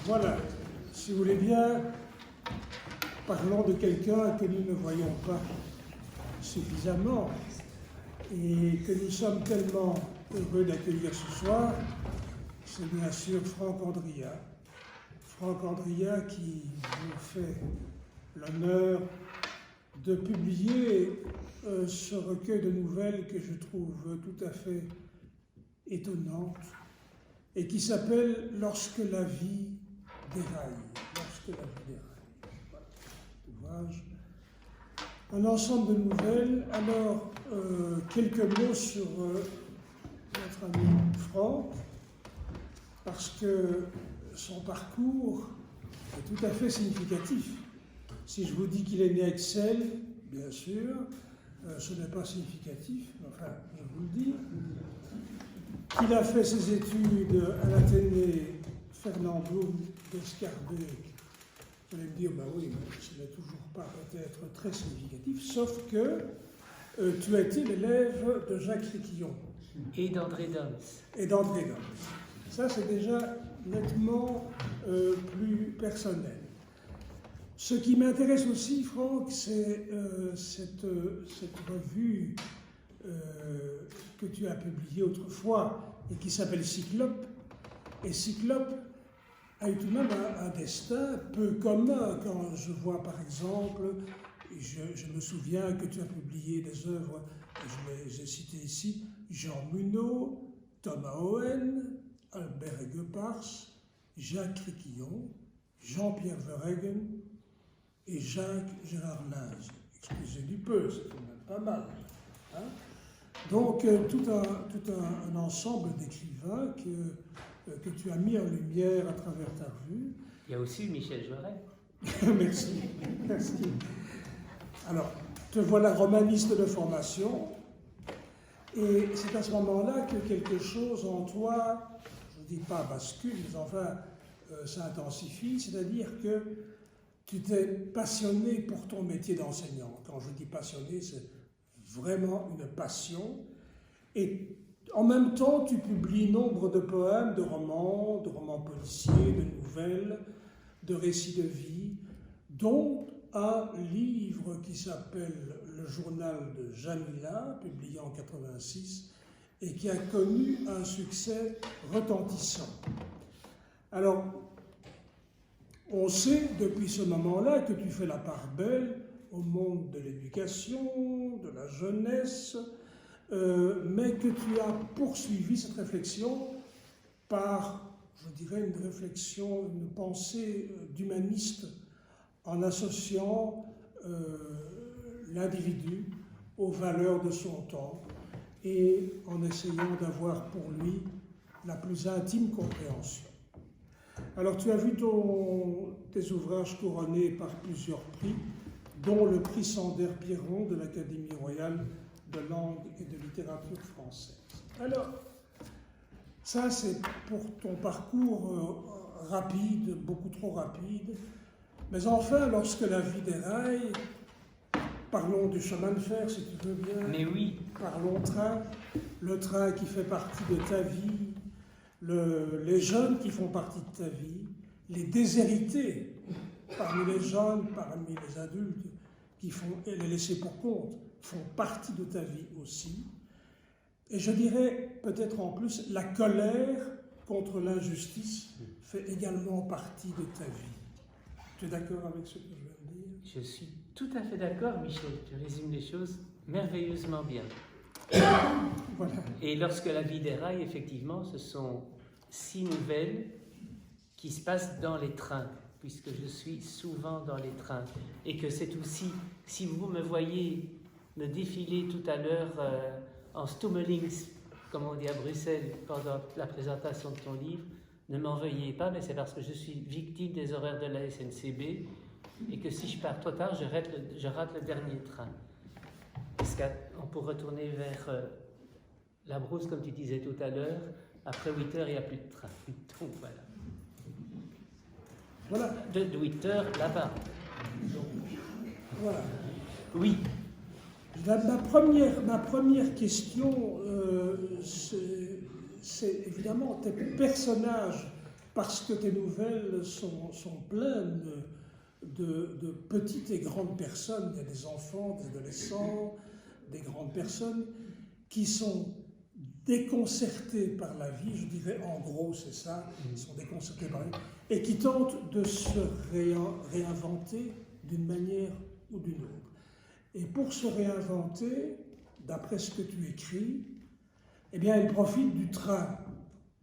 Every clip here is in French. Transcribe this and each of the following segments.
Voilà, si vous voulez bien, parlons de quelqu'un que nous ne voyons pas suffisamment et que nous sommes tellement heureux d'accueillir ce soir, c'est bien sûr Franck Andria. Franck Andria qui nous fait l'honneur de publier ce recueil de nouvelles que je trouve tout à fait étonnante et qui s'appelle « Lorsque la vie déraille ». Lorsque la vie déraille. Voilà, ouvrage. Un ensemble de nouvelles. Alors, quelques mots sur notre ami Franck, parce que son parcours est tout à fait significatif. Si je vous dis qu'il est né à Excel, bien sûr, ce n'est pas significatif, enfin, je vous le dis. Qu'il a fait ses études à l'Athénée Fernando d'Escarbet. Vous allez me dire, ben oui, mais ce n'est toujours pas peut-être très significatif, sauf que tu as été l'élève de Jacques Réquillon. Et d'André Doms. Et d'André Doms. Ça, c'est déjà nettement plus personnel. Ce qui m'intéresse aussi, Franck, c'est cette revue que tu as publiée autrefois et qui s'appelle Cyclope. Et Cyclope a eu tout de même un destin peu commun. Quand je vois, par exemple, je me souviens que tu as publié des œuvres, je les ai citées ici, Jean Munot, Thomas Owen, Albert Aiguepars, Jacques Réquillon, Jean-Pierre Verhegen et Jacques Gérard Linz. Excusez du peu, c'est quand même pas mal. Hein? Donc, tout un ensemble d'écrivains que tu as mis en lumière à travers ta revue. Il y a aussi Michel Joret. Merci, merci. Alors, te voilà romaniste de formation, et c'est à ce moment-là que quelque chose en toi, je ne dis pas bascule, mais enfin, s'intensifie, c'est-à-dire que tu t'es passionné pour ton métier d'enseignant. Quand je dis passionné, c'est vraiment une passion. Et en même temps, tu publies nombre de poèmes, de romans policiers, de nouvelles, de récits de vie, dont un livre qui s'appelle Le journal de Jamila, publié en 86, et qui a connu un succès retentissant. Alors, on sait depuis ce moment-là que tu fais la part belle au monde de l'éducation, de la jeunesse, mais que tu as poursuivi cette réflexion par, je dirais, une réflexion, une pensée d'humaniste en associant l'individu aux valeurs de son temps et en essayant d'avoir pour lui la plus intime compréhension. Alors, tu as vu tes ouvrages couronnés par plusieurs prix, dont le prix Sander-Pierron de l'Académie royale de langue et de littérature française. Alors, ça c'est pour ton parcours rapide, beaucoup trop rapide, mais enfin, lorsque la vie déraille, parlons du chemin de fer si tu veux bien. Mais oui. Parlons train, le train qui fait partie de ta vie, les jeunes qui font partie de ta vie, les déshérités parmi les jeunes, parmi les adultes, et les laissés pour compte, font partie de ta vie aussi. Et je dirais peut-être en plus, la colère contre l'injustice fait également partie de ta vie. Tu es d'accord avec ce que je viens de dire? Je suis tout à fait d'accord, Michel. Tu résumes les choses merveilleusement bien. Voilà. Et lorsque la vie déraille, effectivement, ce sont 6 nouvelles qui se passent dans les trains, puisque je suis souvent dans les trains. Et que c'est aussi, si vous me voyez me défiler tout à l'heure en stummelings, comme on dit à Bruxelles, pendant la présentation de ton livre, ne m'en veuillez pas, mais c'est parce que je suis victime des horaires de la SNCB et que si je pars trop tard, je rate le dernier train. Parce qu'on peut retourner vers la Brousse, comme tu disais tout à l'heure, après 8 heures, il n'y a plus de train. Donc voilà. Voilà. De 8 heures là-bas. Voilà. Oui. Ma première question, c'est évidemment tes personnages parce que tes nouvelles sont pleines de petites et grandes personnes. Il y a des enfants, des adolescents, des grandes personnes qui sont déconcertés par la vie, je dirais en gros c'est ça, ils sont déconcertés par la vie, et qui tentent de se réinventer d'une manière ou d'une autre. Et pour se réinventer, d'après ce que tu écris, eh bien ils profitent du train.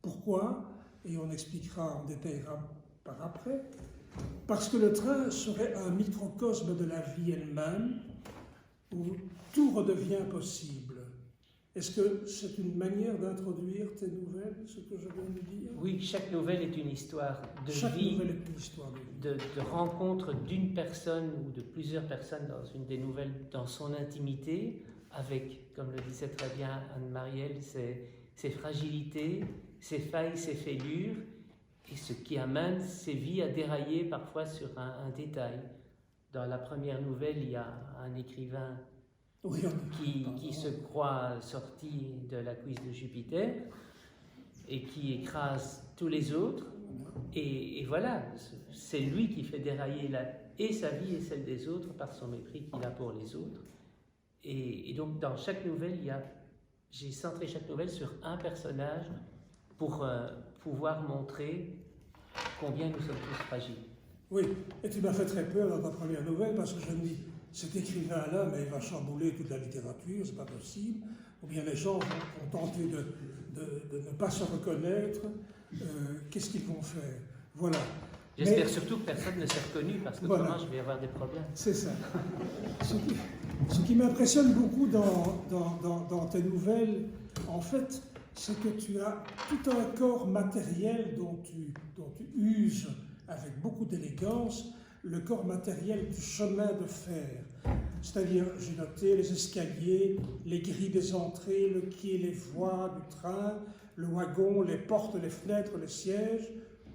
Pourquoi? Et on expliquera, on détaillera par après. Parce que le train serait un microcosme de la vie elle-même, où tout redevient possible. Est-ce que c'est une manière d'introduire tes nouvelles, ce que je viens de dire? Oui, chaque nouvelle est une histoire de Chaque vie, nouvelle est une histoire de vie. de rencontre d'une personne ou de plusieurs personnes dans une des nouvelles, dans son intimité, avec, comme le disait très bien Anne-Marielle, ses fragilités, ses failles, ses fêlures, et ce qui amène ses vies à dérailler parfois sur un détail. Dans la première nouvelle, il y a un écrivain qui se croit sorti de la cuisse de Jupiter et qui écrase tous les autres. Et voilà, c'est lui qui fait dérailler et sa vie et celle des autres par son mépris qu'il a pour les autres. Et donc dans chaque nouvelle, j'ai centré chaque nouvelle sur un personnage pour pouvoir montrer combien nous sommes tous fragiles. Oui, et tu m'as fait très peur dans ta première nouvelle parce que je me dis, cet écrivain-là, mais il va chambouler toute la littérature, c'est pas possible. Ou bien les gens vont tenter de ne pas se reconnaître. Qu'est-ce qu'ils vont faire? Voilà. J'espère surtout que personne ne s'est reconnu parce que autrement je vais avoir des problèmes. C'est ça. Ce qui m'impressionne beaucoup dans tes nouvelles, en fait, c'est que tu as tout un corps matériel dont tu uses avec beaucoup d'élégance, le corps matériel du chemin de fer. C'est-à-dire, j'ai noté les escaliers, les grilles des entrées, le quai, les voies du train, le wagon, les portes, les fenêtres, les sièges,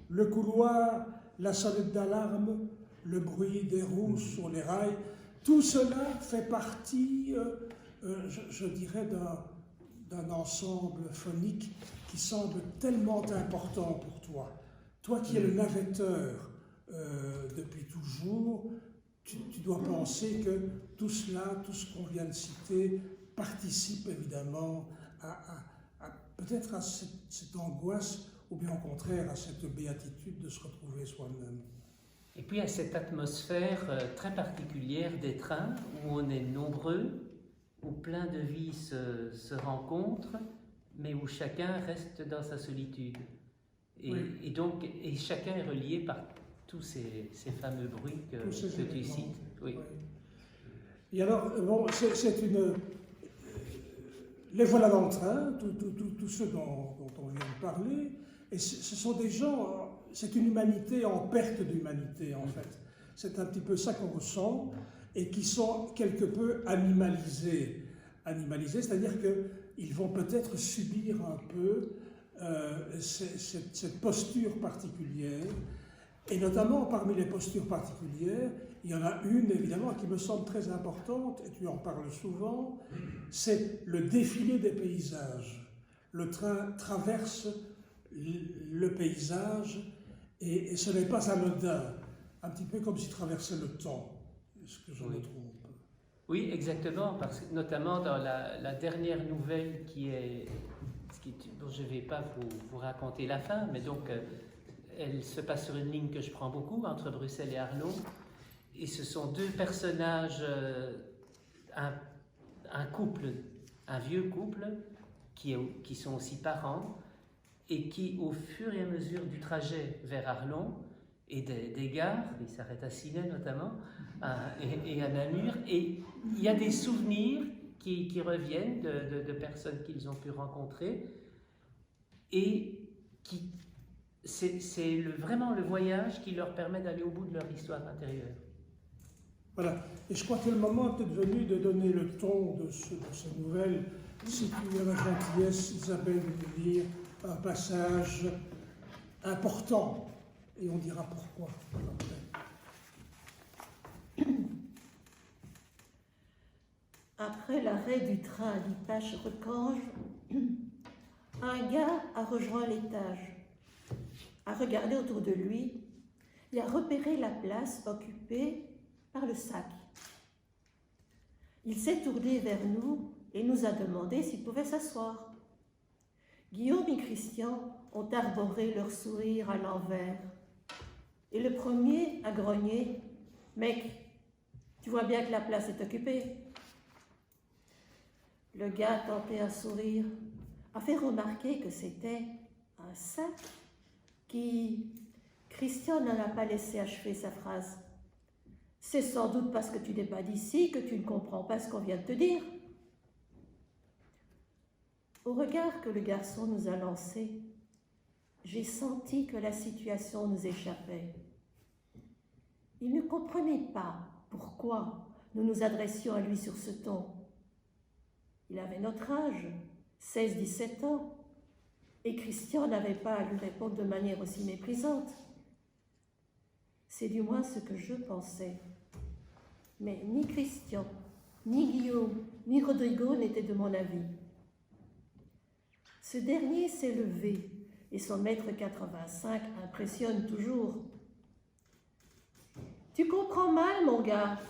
le couloir, la sonnette d'alarme, le bruit des roues sur les rails. Tout cela fait partie, je dirais, d'un ensemble phonique qui semble tellement important pour toi. Toi qui es le navetteur depuis toujours, tu dois penser que tout cela, tout ce qu'on vient de citer, participe évidemment peut-être à cette angoisse, ou bien au contraire à cette béatitude de se retrouver soi-même. Et puis à cette atmosphère très particulière des trains, où on est nombreux, où plein de vies se rencontrent, mais où chacun reste dans sa solitude. Et donc, chacun est relié par tous ces fameux bruits que tu cites. Oui. Et alors, bon, c'est une... Les voilà dans le train, tous ceux dont on vient de parler, et ce sont des gens, c'est une humanité en perte d'humanité, en fait. C'est un petit peu ça qu'on ressent, et qui sont quelque peu animalisés. Animalisés, c'est-à-dire qu'ils vont peut-être subir un peu cette posture particulière, et notamment parmi les postures particulières, il y en a une évidemment qui me semble très importante, et tu en parles souvent, c'est le défilé des paysages. Le train traverse le paysage, et ce n'est pas anodin, un petit peu comme s'il traversait le temps. Est-ce que je me trompe? Oui, exactement, parce que notamment dans la dernière nouvelle dont je ne vais pas vous raconter la fin, mais donc elle se passe sur une ligne que je prends beaucoup, entre Bruxelles et Arlon, et ce sont deux personnages, un couple, un vieux couple, qui sont aussi parents, et qui, au fur et à mesure du trajet vers Arlon, et des gares, ils s'arrêtent à Sillé notamment, et à Namur, et il y a des souvenirs qui reviennent de personnes qu'ils ont pu rencontrer, et c'est vraiment le voyage qui leur permet d'aller au bout de leur histoire intérieure. Voilà, et je crois que le moment est peut-être venu de donner le ton de ces nouvelles. Si tu as la gentillesse, Isabelle, de nous lire un passage important, et on dira pourquoi. Après l'arrêt du train à Lippach-Recange, un gars a rejoint l'étage. à regarder autour de lui et à repérer la place occupée par le sac. Il s'est tourné vers nous et nous a demandé s'il pouvait s'asseoir. Guillaume et Christian ont arboré leur sourire à l'envers. Et le premier a grogné « Mec, tu vois bien que la place est occupée ?» Le gars a tenté un sourire, a fait remarquer que c'était un sac qui... Christian n'en a pas laissé achever sa phrase. « C'est sans doute parce que tu n'es pas d'ici que tu ne comprends pas ce qu'on vient de te dire. » Au regard que le garçon nous a lancé, j'ai senti que la situation nous échappait. Il ne comprenait pas pourquoi nous nous adressions à lui sur ce ton. Il avait notre âge, 16-17 ans, et Christian n'avait pas à lui répondre de manière aussi méprisante. C'est du moins ce que je pensais. Mais ni Christian, ni Guillaume, ni Rodrigo n'étaient de mon avis. Ce dernier s'est levé et son mètre 85 impressionne toujours. « Tu comprends mal, mon gars.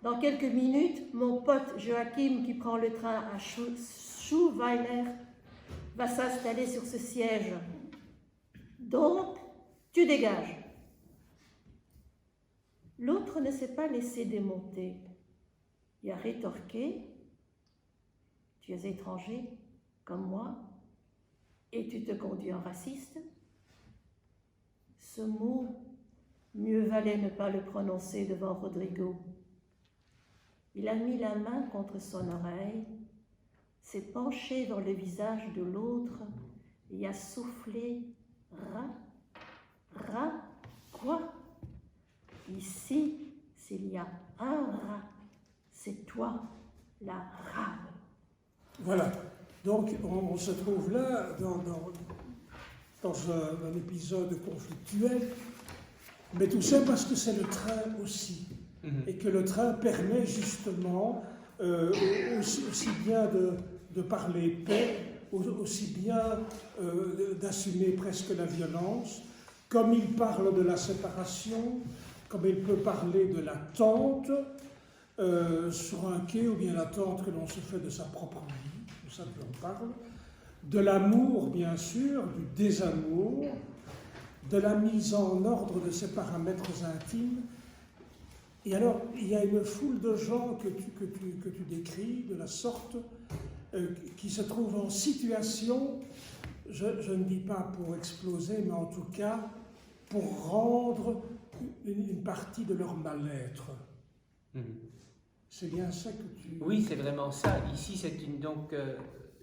Dans quelques minutes, mon pote Joachim, qui prend le train à Schuweiler, va s'installer sur ce siège. Donc, tu dégages. » L'autre ne s'est pas laissé démonter. Il a rétorqué « Tu es étranger, comme moi, et tu te conduis en raciste ?» Ce mot, mieux valait ne pas le prononcer devant Rodrigo. Il a mis la main contre son oreille, s'est penché vers le visage de l'autre et a soufflé « Rat, quoi ? Ici, s'il y a un rat, c'est toi, la rame. » Voilà. Donc, on se trouve là dans un épisode conflictuel, mais tout ça parce que c'est le train aussi. Et que le train permet justement aussi bien de parler paix, aussi bien d'assumer presque la violence, comme il parle de la séparation, comme il peut parler de l'attente sur un quai, ou bien l'attente que l'on se fait de sa propre vie, tout ça que l'on parle, de l'amour bien sûr, du désamour, de la mise en ordre de ses paramètres intimes. Et alors, il y a une foule de gens que tu décris, de la sorte, qui se trouvent en situation, je ne dis pas pour exploser, mais en tout cas pour rendre une partie de leur mal-être. C'est bien ça que tu... Oui, c'est vraiment ça. Ici, c'est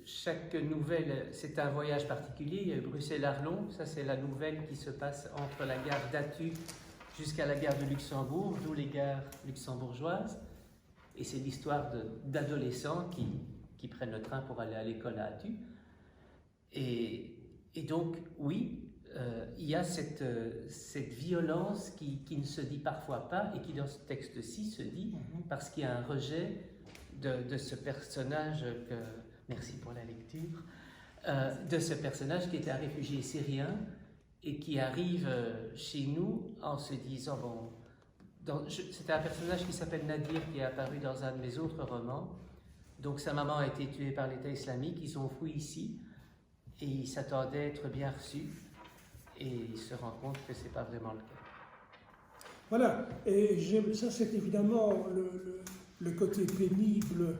chaque nouvelle, c'est un voyage particulier. Bruxelles-Arlon, ça c'est la nouvelle qui se passe entre la gare d'Attu jusqu'à la gare de Luxembourg, d'où les gares luxembourgeoises. Et c'est l'histoire d'adolescents qui prennent le train pour aller à l'école à Attu. Et donc, oui, il y a cette violence qui ne se dit parfois pas et qui, dans ce texte-ci, se dit parce qu'il y a un rejet de ce personnage que... Merci pour la lecture. De ce personnage qui est un réfugié syrien et qui arrive chez nous en se disant, c'est un personnage qui s'appelle Nadir, qui est apparu dans un de mes autres romans. Donc sa maman a été tuée par l'État islamique, ils ont fui ici et il s'attendait à être bien reçu et il se rend compte que ce n'est pas vraiment le cas. Voilà, et ça c'est évidemment le côté pénible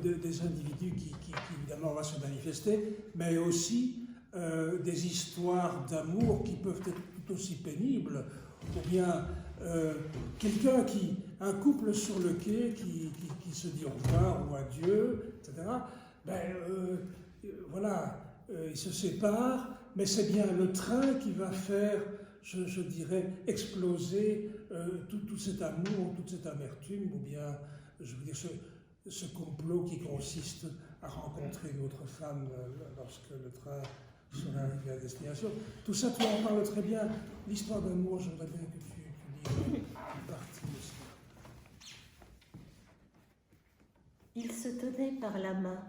des individus qui évidemment va se manifester, mais aussi des histoires d'amour qui peuvent être tout aussi pénibles, ou bien un couple sur le quai qui se dit au revoir ou adieu, etc. Ils se séparent, mais c'est bien le train qui va faire, je dirais, exploser tout cet amour, toute cette amertume, ou bien, je veux dire, ce complot qui consiste à rencontrer une autre femme lorsque le train sera arrivé à destination. Tout ça, tu en parles très bien. L'histoire d'amour, j'aimerais bien que tu lises une partie aussi. Il se tenait par la main.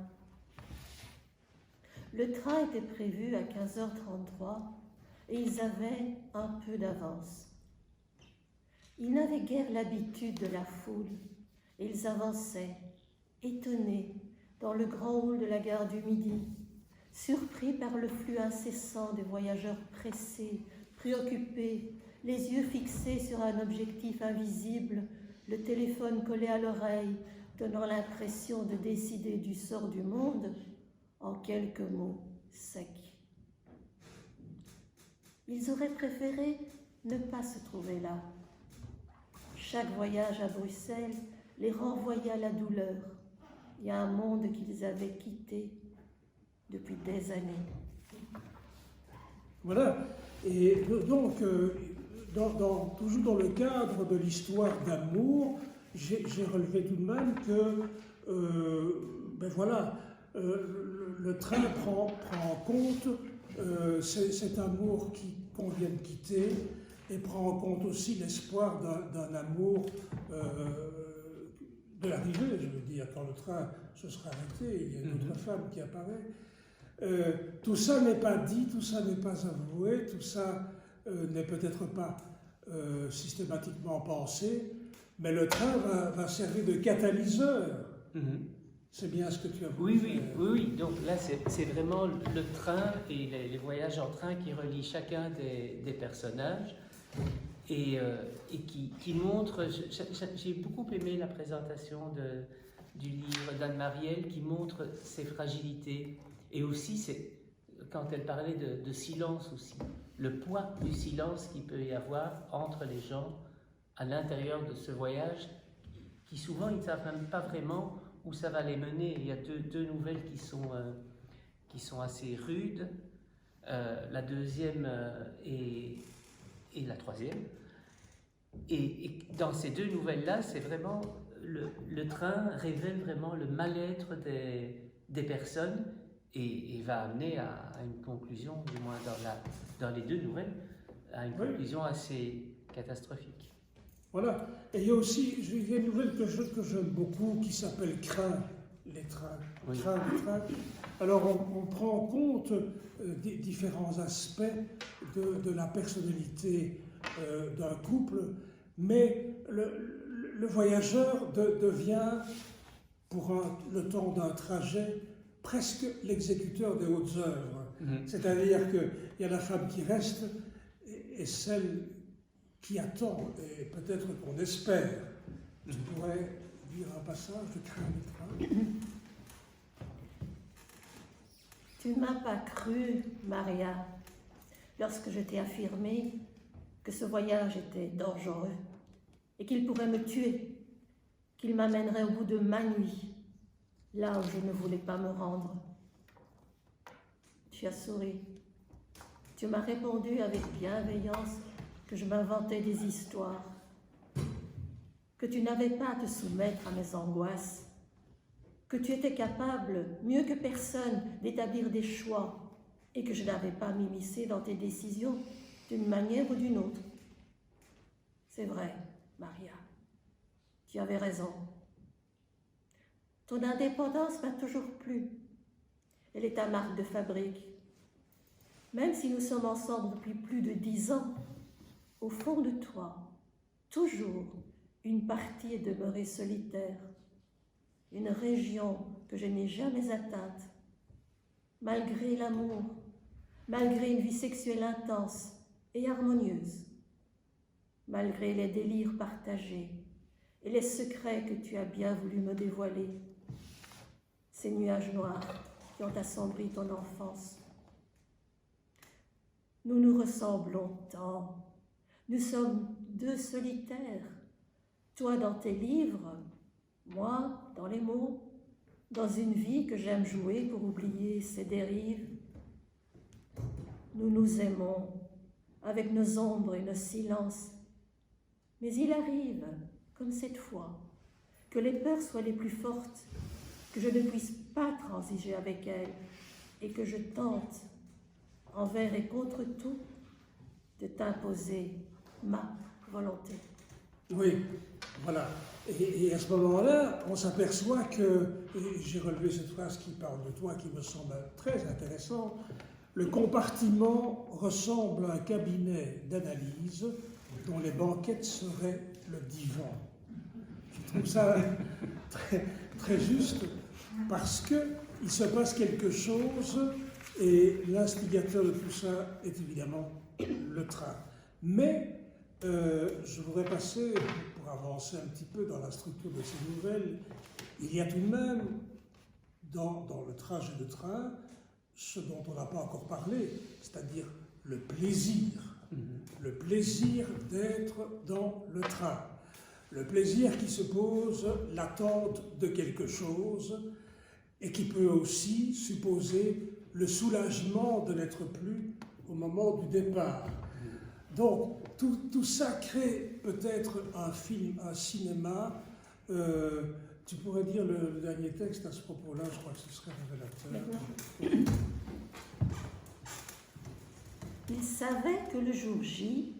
Le train était prévu à 15h33, et ils avaient un peu d'avance. Ils n'avaient guère l'habitude de la foule, et ils avançaient, étonnés, dans le grand hall de la gare du Midi, surpris par le flux incessant des voyageurs pressés, préoccupés, les yeux fixés sur un objectif invisible, le téléphone collé à l'oreille, donnant l'impression de décider du sort du monde en quelques mots secs. Ils auraient préféré ne pas se trouver là. Chaque voyage à Bruxelles les renvoyait à la douleur et à un monde qu'ils avaient quitté depuis des années. Voilà. Et donc, toujours dans le cadre de l'histoire d'amour, j'ai relevé tout de même que le train prend en compte cet amour qu'on vient de quitter et prend en compte aussi l'espoir d'un amour de l'arrivée, je veux dire, quand le train se sera arrêté, il y a une autre femme qui apparaît. Tout ça n'est pas dit, tout ça n'est pas avoué, tout ça n'est peut-être pas systématiquement pensé, mais le train va servir de catalyseur. C'est bien ce que tu as voulu faire. Oui. Donc là, c'est vraiment le train et les voyages en train qui relient chacun des personnages et qui montrent... J'ai beaucoup aimé la présentation du livre d'Anne Marielle qui montre ses fragilités. Et aussi, quand elle parlait de silence aussi, le poids du silence qu'il peut y avoir entre les gens à l'intérieur de ce voyage, qui souvent ils ne savent même pas vraiment où ça va les mener. Il y a deux nouvelles qui sont assez rudes, la deuxième et la troisième. Et dans ces deux nouvelles-là, c'est vraiment le train révèle vraiment le mal-être des personnes et va amener à une conclusion, du moins dans les deux nouvelles, à une conclusion assez catastrophique. Voilà. Et il y a aussi une nouvelle que j'aime beaucoup qui s'appelle Crains les trains. Oui. Crains les trains. Alors on prend en compte des différents aspects de la personnalité d'un couple, mais le voyageur devient, pour le temps d'un trajet, presque l'exécuteur des hautes œuvres. C'est-à-dire qu'il y a la femme qui reste et celle qui attend, et peut-être qu'on espère. Tu pourrais dire un passage de Crains les trains. Tu ne m'as pas cru, Maria, lorsque je t'ai affirmé que ce voyage était dangereux et qu'il pourrait me tuer, qu'il m'amènerait au bout de ma nuit, là où je ne voulais pas me rendre. Tu as souri. Tu m'as répondu avec bienveillance que je m'inventais des histoires, que tu n'avais pas à te soumettre à mes angoisses, que tu étais capable, mieux que personne, d'établir des choix et que je n'avais pas à m'immiscer dans tes décisions d'une manière ou d'une autre. C'est vrai, Maria, tu avais raison. Ton indépendance m'a toujours plu. Elle est ta marque de fabrique. Même si nous sommes ensemble depuis plus de 10 ans, au fond de toi, toujours, une partie est demeurée solitaire, une région que je n'ai jamais atteinte. Malgré l'amour, malgré une vie sexuelle intense et harmonieuse, malgré les délires partagés et les secrets que tu as bien voulu me dévoiler, ces nuages noirs qui ont assombri ton enfance. Nous nous ressemblons tant. Nous sommes deux solitaires, toi dans tes livres, moi dans les mots, dans une vie que j'aime jouer pour oublier ses dérives. Nous nous aimons avec nos ombres et nos silences, mais il arrive, comme cette fois, que les peurs soient les plus fortes, que je ne puisse pas transiger avec elles et que je tente, envers et contre tout, de t'imposer ma volonté. Oui, voilà. Et à ce moment-là, on s'aperçoit que, et j'ai relevé cette phrase qui parle de toi, qui me semble très intéressante, Le compartiment ressemble à un cabinet d'analyse dont les banquettes seraient le divan. Je trouve ça très, très juste parce qu'il se passe quelque chose et l'instigateur de tout ça est évidemment le train. Mais je voudrais passer, pour avancer un petit peu dans la structure de ces nouvelles, il y a tout de même dans le trajet de train ce dont on n'a pas encore parlé, c'est-à-dire le plaisir. Le plaisir d'être dans le train. Le plaisir qui suppose l'attente de quelque chose et qui peut aussi supposer le soulagement de n'être plus au moment du départ. Donc, tout ça crée peut-être un film, un cinéma. Tu pourrais dire le dernier texte à ce propos-là, je crois que ce serait révélateur. Il savait que le jour J,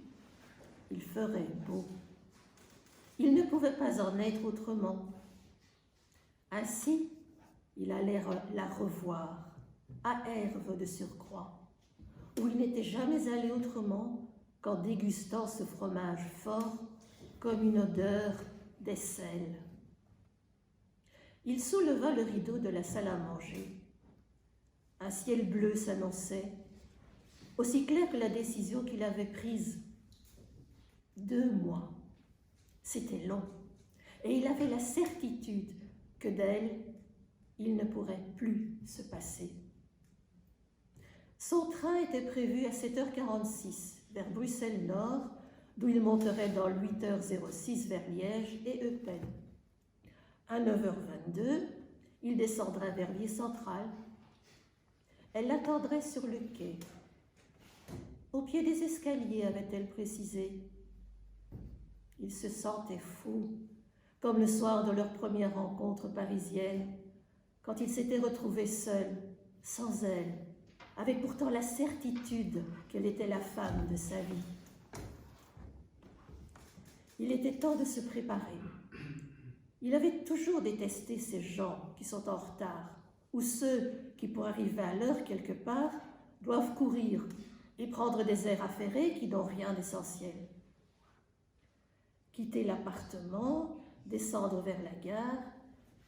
il ferait beau. Il ne pouvait pas en être autrement. Ainsi, il allait la revoir, à Herve de surcroît, où il n'était jamais allé autrement qu'en dégustant ce fromage fort comme une odeur d'aisselle. Il souleva le rideau de la salle à manger. Un ciel bleu s'annonçait, aussi clair que la décision qu'il avait prise. 2 mois, c'était long, et il avait la certitude que d'elle, il ne pourrait plus se passer. Son train était prévu à 7h46 vers Bruxelles-Nord, d'où il monterait dans 8h06 vers Liège et Eupen. À 9h22, il descendrait vers Liège central. Elle l'attendrait sur le quai. Au pied des escaliers, avait-elle précisé. Il se sentait fou, comme le soir de leur première rencontre parisienne, quand il s'était retrouvé seul, sans elle, avec pourtant la certitude qu'elle était la femme de sa vie. Il était temps de se préparer. Il avait toujours détesté ces gens qui sont en retard, ou ceux qui, pour arriver à l'heure quelque part, doivent courir et prendre des airs affairés qui n'ont rien d'essentiel. Quitter l'appartement, descendre vers la gare,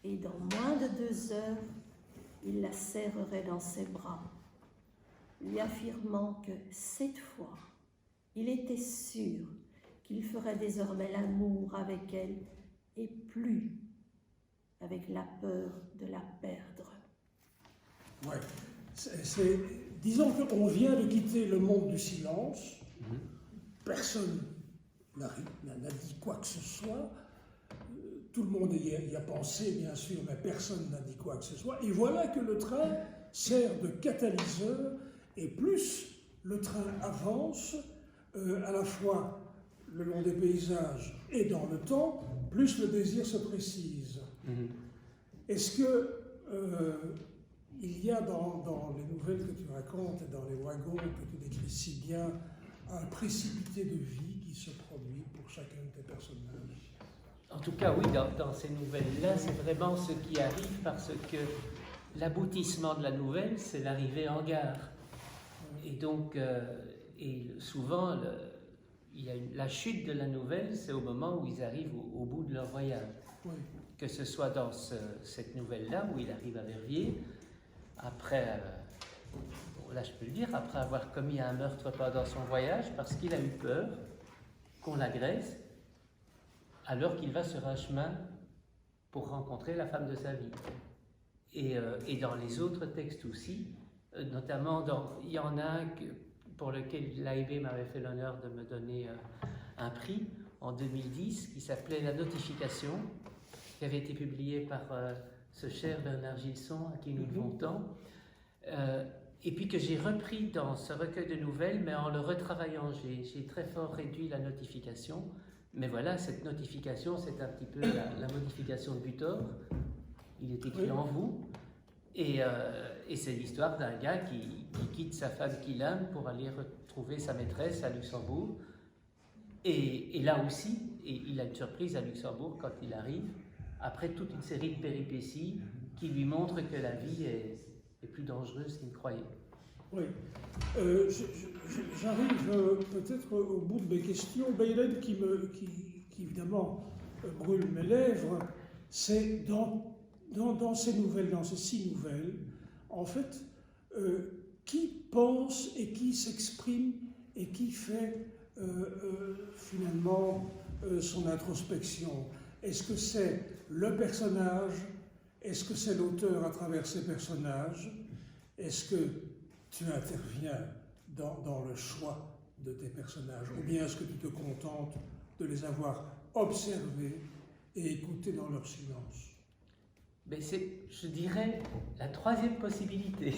et dans moins de 2 heures, il la serrerait dans ses bras, lui affirmant que cette fois, il était sûr qu'il ferait désormais l'amour avec elle et plus avec la peur de la perdre. Ouais, disons qu'on vient de quitter le monde du silence, personne n'a dit quoi que ce soit, tout le monde y a pensé bien sûr, mais personne n'a dit quoi que ce soit, et voilà que le train sert de catalyseur, et plus le train avance, à la fois le long des paysages et dans le temps, plus le désir se précise. Est-ce que il y a dans les nouvelles que tu racontes et dans les wagons que tu décris si bien un précipité de vie qui se produit pour chacun de tes personnages? En tout cas, oui, dans ces nouvelles-là, c'est vraiment ce qui arrive parce que l'aboutissement de la nouvelle, c'est l'arrivée en gare. Et donc, et souvent, la chute de la nouvelle, c'est au moment où ils arrivent au bout de leur voyage. Oui. Que ce soit dans cette nouvelle-là, où il arrive à Verviers, après, là je peux le dire, après avoir commis un meurtre pendant son voyage, parce qu'il a eu peur qu'on l'agresse, alors qu'il va sur un chemin pour rencontrer la femme de sa vie. Et dans les autres textes aussi, notamment, il y en a un pour lequel l'AIB m'avait fait l'honneur de me donner un prix en 2010, qui s'appelait La Notification, qui avait été publié par ce cher Bernard Gilson, à qui nous devons tant, et puis que j'ai repris dans ce recueil de nouvelles, mais en le retravaillant, j'ai très fort réduit la notification. Mais voilà, cette notification, c'est un petit peu la modification de Butor. Il est écrit en vous. Et c'est l'histoire d'un gars qui quitte sa femme qu'il aime pour aller retrouver sa maîtresse à Luxembourg. Et là aussi, il a une surprise à Luxembourg quand il arrive, après toute une série de péripéties qui lui montrent que la vie est plus dangereuse qu'il ne croyait. Oui. J'arrive peut-être au bout de mes questions. Bailey, qui évidemment brûle mes lèvres, c'est dans ces nouvelles, dans ces 6 nouvelles, en fait, qui pense et qui s'exprime et qui fait finalement son introspection. Est-ce que c'est le personnage? Est-ce que c'est l'auteur à travers ses personnages? Est-ce que tu interviens dans le choix de tes personnages? Ou bien est-ce que tu te contentes de les avoir observés et écoutés dans leur silence? Mais c'est, je dirais, la troisième possibilité.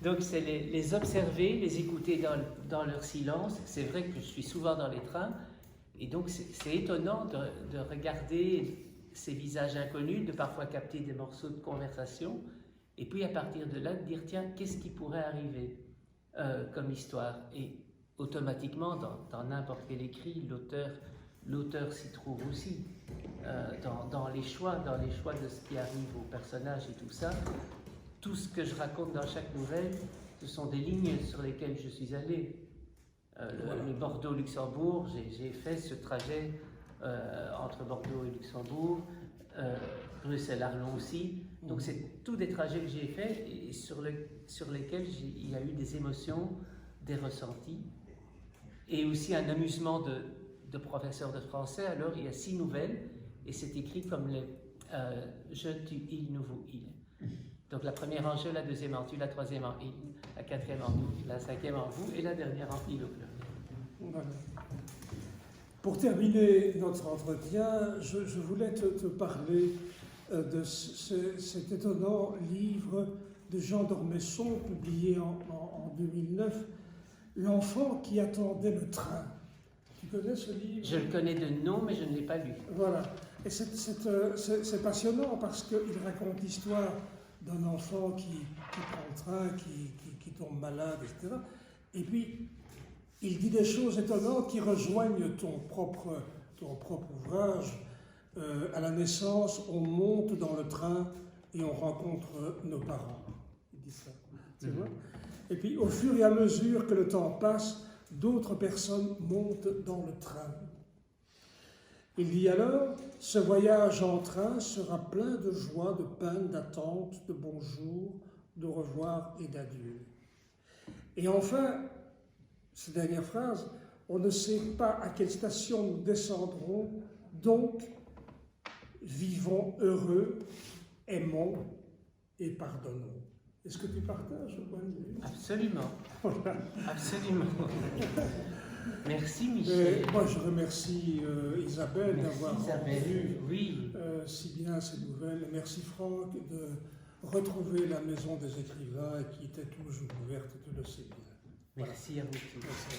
Donc c'est les observer, les écouter dans leur silence. C'est vrai que je suis souvent dans les trains, et donc c'est étonnant de regarder ces visages inconnus, de parfois capter des morceaux de conversation, et puis à partir de là de dire tiens, qu'est-ce qui pourrait arriver comme histoire? Et automatiquement, dans n'importe quel écrit, l'auteur s'y trouve aussi. Dans les choix de ce qui arrive aux personnages et tout ça, tout ce que je raconte dans chaque nouvelle, ce sont des lignes sur lesquelles je suis allé. Le Bordeaux-Luxembourg, j'ai fait ce trajet entre Bordeaux et Luxembourg, Bruxelles-Arlon aussi. Donc c'est tous des trajets que j'ai faits et sur lesquels il y a eu des émotions, des ressentis et aussi un amusement de professeur de français. Alors il y a 6 nouvelles et c'est écrit comme les je, tu, il, nous, vous, il. Donc la première en je, la deuxième en tu, la troisième en il, la quatrième en nous, la cinquième en vous et la dernière en il au pluriel. Voilà. Pour terminer notre entretien, je voulais te parler de cet étonnant livre de Jean d'Ormesson, publié en 2009, L'enfant qui attendait le train. Tu connais ce livre? Je le connais de nom, mais je ne l'ai pas lu. Voilà. Et c'est passionnant parce qu'il raconte l'histoire d'un enfant qui prend le train, qui tombe malade, etc. Et puis, il dit des choses étonnantes qui rejoignent ton propre ouvrage. À la naissance, on monte dans le train et on rencontre nos parents. Il dit ça. Tu vois? Et puis, au fur et à mesure que le temps passe, d'autres personnes montent dans le train. Il dit alors, ce voyage en train sera plein de joie, de peine, d'attente, de bonjour, de revoir et d'adieu. Et enfin, cette dernière phrase, on ne sait pas à quelle station nous descendrons, donc vivons heureux, aimons et pardonnons. Est-ce que tu partages ce point de vue? Absolument. Absolument. Merci Michel. Moi je remercie Isabelle d'avoir rendu oui. Si bien ces nouvelles. Merci Franck de retrouver la maison des écrivains qui était toujours ouverte, tu le sais bien. Merci à vous tous. Merci.